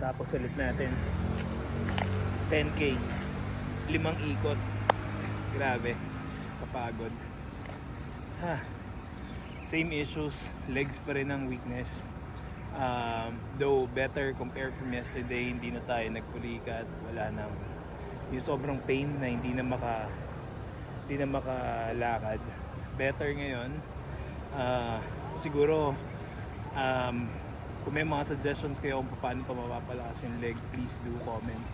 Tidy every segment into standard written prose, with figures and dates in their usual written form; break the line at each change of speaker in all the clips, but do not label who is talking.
Tapos ulit natin 10k, 5 ikot. Grabe, kapagod. Same issues, legs pa rin ang weakness. Though better compared from yesterday, hindi na tayo nagpulikat, wala nang yung sobrang pain na hindi na makalakad. Better ngayon. Siguro kung may mga suggestions kayo kung paano pa mapapalakas yung leg, please do comment.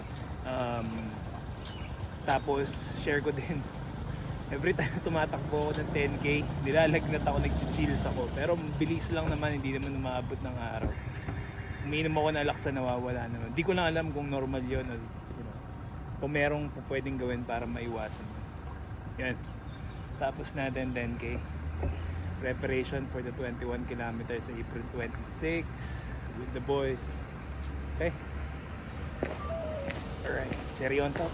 Tapos share ko din, every time tumatakbo ako ng 10k, nilalagnat ako, nag-chills ako. Pero bilis lang naman, hindi naman umaabot ng araw. Uminom ako ng laksa, nawawala naman. Di ko lang alam kung normal yun o kung merong pwedeng gawin para maiwasan. Yan. Tapos natin 10k. Preparation for the 21 kilometers sa April 26 with the boys. Okay? Alright. Cherry on top.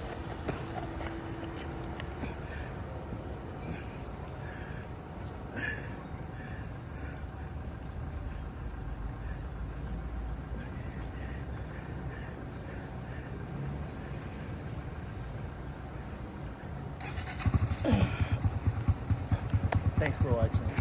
Thanks for watching.